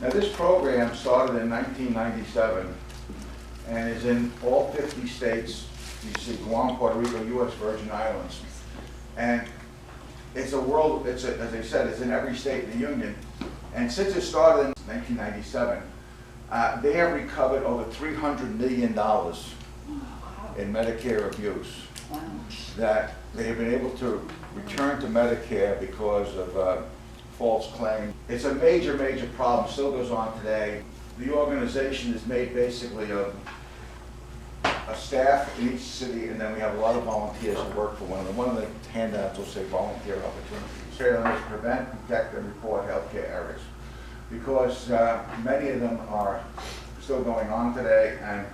Now this program started in 1997 and is in all 50 states. You see Guam, Puerto Rico, U.S. Virgin Islands. And it's a world, as I said, it's in every state in the Union. And since it started in 1997, they have recovered over $300 million in Medicare abuse that they have been able to return to Medicare because of false claims. It's a major, major problem, still goes on today. The organization is made basically of a staff in each city, and then we have a lot of volunteers who work for one of them. One of the handouts will say volunteer opportunities. Here is prevent, protect, and report healthcare errors. Because many of them are still going on today, and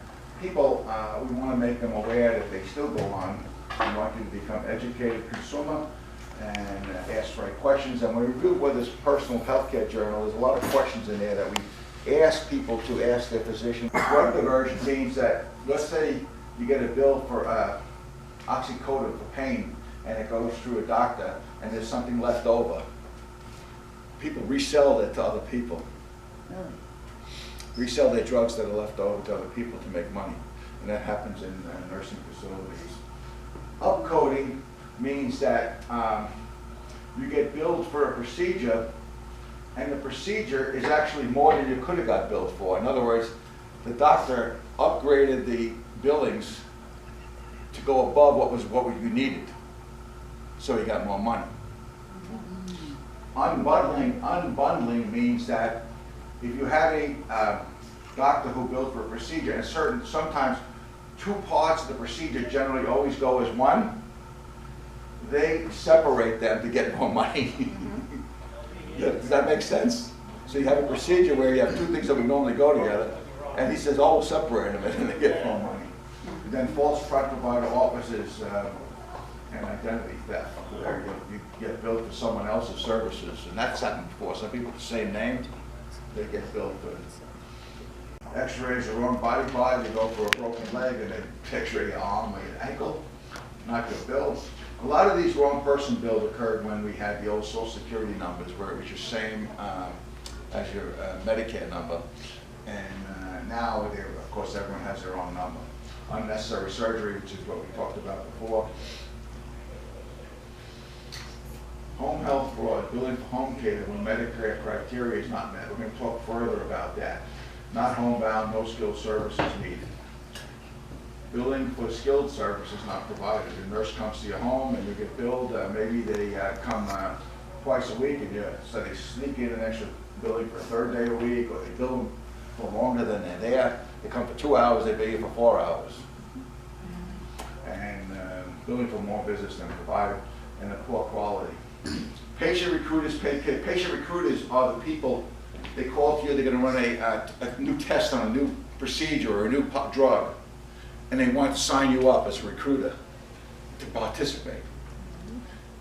people, we want to make them aware that they still go on. We want you to become educated consumer and ask right questions. And when we reviewed with this personal healthcare journal, there's a lot of questions in there that we ask people to ask their physician. Drug diversion means that, let's say you get a bill for oxycodone for pain, and it goes through a doctor, and there's something left over. People resell that to other people. Really? Resell their drugs that are left over to other people to make money. And that happens in nursing facilities. Upcoding means that you get billed for a procedure, and the procedure is actually more than you could have got billed for. In other words, the doctor upgraded the billings to go above what you needed, so he got more money. Unbundling means that if you have a doctor who billed for a procedure, and sometimes two parts of the procedure generally always go as one, they separate them to get more money. Does that make sense? So you have a procedure where you have two things that would normally go together, and he says, oh, we'll separate them, and then they get more money. And then false provider offices and identity theft, where you get billed for someone else's services, and that's happened before. Some people with the same name, they get billed for x-rays the wrong body part. They go for a broken leg, and they x-ray your arm or your ankle, not your bill. A lot of these wrong person bills occurred when we had the old Social Security numbers, where it was your same as your Medicare number. And now, of course, everyone has their own number. Unnecessary surgery, which is what we talked about before. Home health fraud, billing for home care when Medicare criteria is not met. We're going to talk further about that. Not homebound, no skilled services needed. Billing for skilled services not provided. The nurse comes to your home and you get billed. Maybe they come twice a week, and so they sneak in an extra billing for a third day a week, or they bill them for longer than they're there. They come for 2 hours, they bill you for 4 hours. And billing for more visits than provided, and the poor quality. Patient recruiters pay. Patient recruiters are the people, they call to you, they're going to run a new test on a new procedure or a new drug, and they want to sign you up as a recruiter to participate.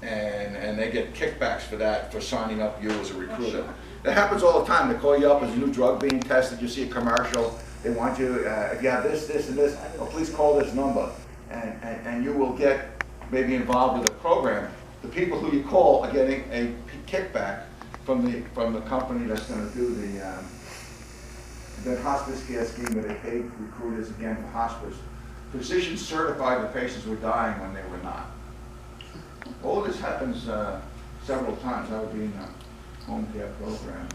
And they get kickbacks for that, for signing up you as a recruiter. That happens all the time. They call you up as a new drug being tested, you see a commercial, they want you, if you have this, this, and this, oh, please call this number. And you will get maybe involved with the program. The people who you call are getting a kickback from the company that's going to do the hospice care scheme, where they pay recruiters again for hospice. Physicians certified the patients were dying when they were not. All this happens several times. I would be in the home care program.